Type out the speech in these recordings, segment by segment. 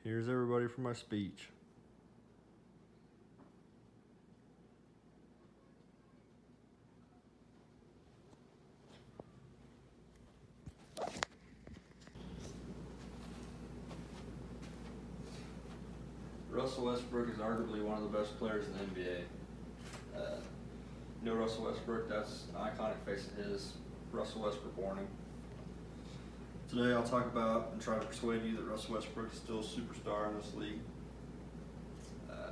Here's everybody for my speech. Russell Westbrook is arguably one of the best players in the NBA. You know Russell Westbrook, that's an iconic face of his, Russell Westbrook warning. Today I'll talk about and try to persuade you that Russell Westbrook is still a superstar in this league.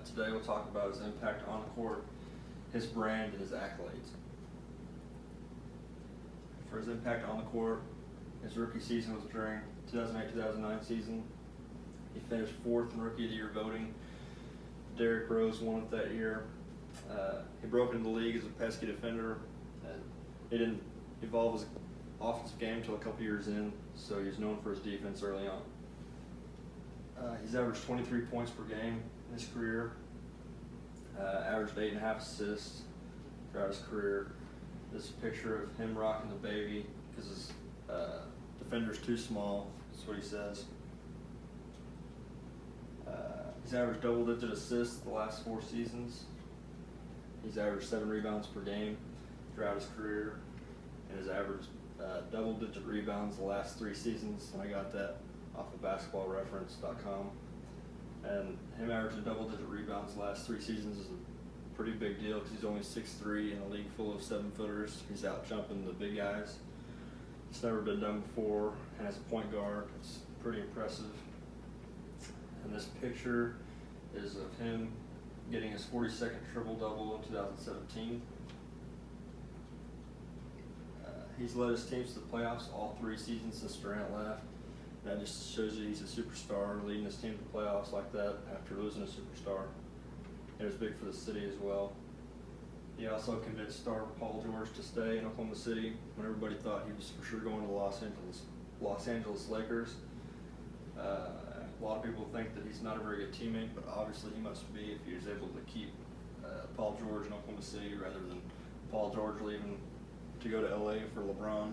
Today we'll talk about his impact on the court, his brand, and his accolades. For his impact on the court, his rookie season was during 2008-2009 season. He finished 4th in Rookie of the Year voting. Derrick Rose won it that year. He broke into the league as a pesky defender. He didn't evolve his offensive game until a couple years in, so he's known for his defense early on. He's averaged 23 points per game in his career, averaged 8.5 assists throughout his career. This is a picture of him rocking the baby because his defender's too small, that's what he says. He's averaged double-digit assists the last 4 seasons. He's averaged 7 rebounds per game throughout his career, and has averaged double-digit rebounds the last 3 seasons. And I got that off of basketballreference.com. And him averaging double-digit rebounds the last 3 seasons is a pretty big deal because he's only 6'3" in a league full of 7-footers. He's out jumping the big guys. It's never been done before, and as a point guard, it's pretty impressive. And this picture is of him getting his 42nd triple-double in 2017. He's led his teams to the playoffs all 3 seasons since Durant left. That just shows you he's a superstar, leading his team to the playoffs like that after losing a superstar. It was big for the city as well. He also convinced star Paul George to stay in Oklahoma City when everybody thought he was for sure going to the Los Angeles Lakers. A lot of people think that he's not a very good teammate, but obviously he must be if he was able to keep Paul George in Oklahoma City rather than Paul George leaving to go to LA for LeBron.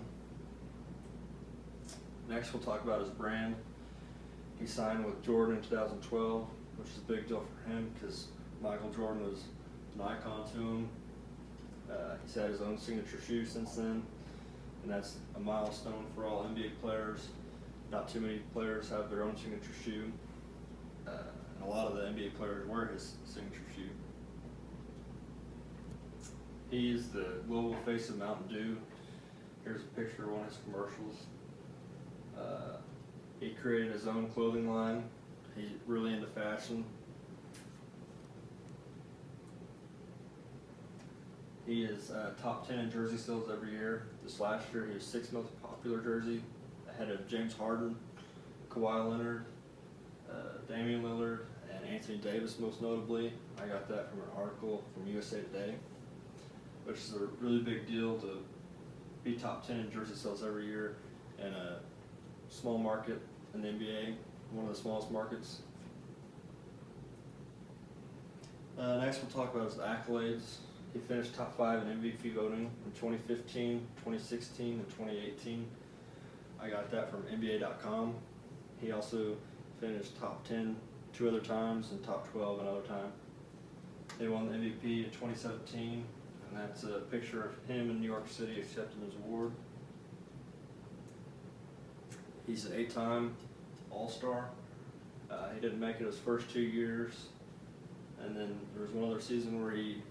Next, we'll talk about his brand. He signed with Jordan in 2012, which is a big deal for him because Michael Jordan was an icon to him. He's had his own signature shoe since then, and that's a milestone for all NBA players. Not too many players have their own signature shoe, and a lot of the NBA players wear his signature shoe. He is the global face of Mountain Dew. Here's a picture of one of his commercials. He created his own clothing line. He's really into fashion. He is top 10 in jersey sales every year. This last year, he was 6th most popular jersey, ahead of James Harden, Kawhi Leonard, Damian Lillard, and Anthony Davis most notably. I got that from an article from USA Today, which is a really big deal to be top 10 in jersey sales every year in a small market in the NBA, one of the smallest markets. Next, we'll talk about his accolades. He finished top 5 in MVP voting in 2015, 2016, and 2018. I got that from NBA.com. He also finished top 10 2 other times and top 12 another time. He won the MVP in 2017, and that's a picture of him in New York City accepting his award. He's an 8-time All-Star. He didn't make it his first 2 years, and then there was one other season where he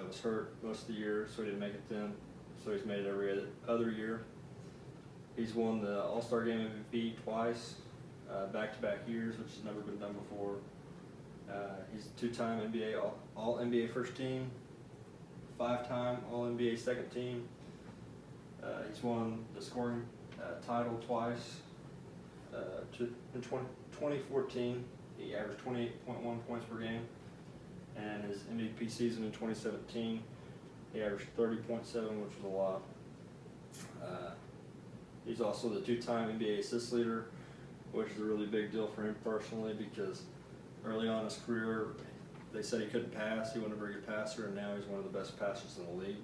was hurt most of the year, so he didn't make it then. So he's made it every other year. He's won the All-Star Game MVP twice, back-to-back years, which has never been done before. He's a 2-time NBA All-NBA first team, 5-time All-NBA second team. He's won the scoring title twice. In 2014, he averaged 28.1 points per game, and his MVP season in 2017, he averaged 30.7, which was a lot. He's also the 2-time NBA assist leader, which is a really big deal for him personally because early on in his career, they said he couldn't pass, he wasn't a very good passer, and now he's one of the best passers in the league.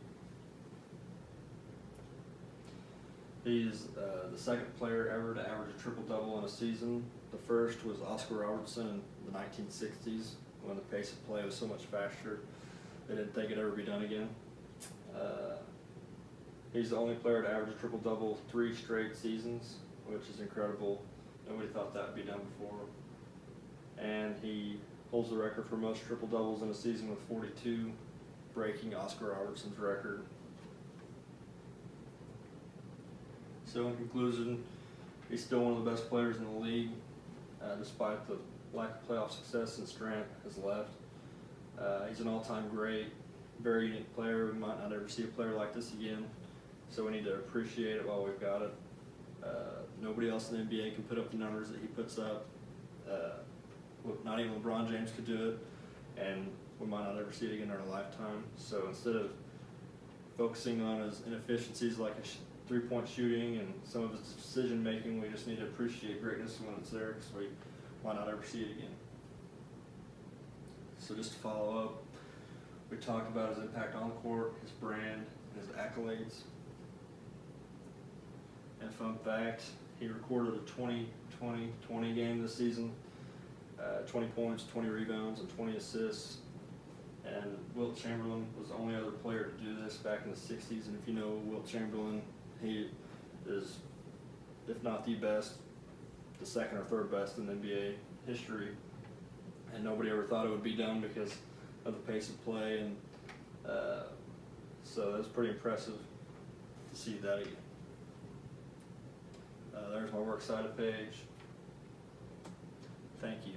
He's the second player ever to average a triple-double in a season The first was Oscar Robertson in the 1960s, when the pace of play was so much faster, they didn't think it'd ever be done again. He's the only player to average a triple-double 3 straight seasons, which is incredible. Nobody thought that would be done before. And he holds the record for most triple-doubles in a season with 42, breaking Oscar Robertson's record. So in conclusion, he's still one of the best players in the league, despite the lack of playoff success since Durant has left. He's an all-time great, very unique player. We might not ever see a player like this again, so we need to appreciate it while we've got it. Nobody else in the NBA can put up the numbers that he puts up. Not even LeBron James could do it, and we might not ever see it again in our lifetime. So instead of focusing on his inefficiencies like his three-point shooting and some of his decision-making, we just need to appreciate greatness when it's there, because we might not ever see it again. So just to follow up, we talked about his impact on the court, his brand, and his accolades. And fun fact, he recorded a 20-20-20 game this season, 20 points, 20 rebounds, and 20 assists. And Wilt Chamberlain was the only other player to do this back in the 60s. And if you know Wilt Chamberlain, he is, if not the best, the second or third best in NBA history. And nobody ever thought it would be done because of the pace of play. And so that's pretty impressive to see that again. There's my works cited page. Thank you.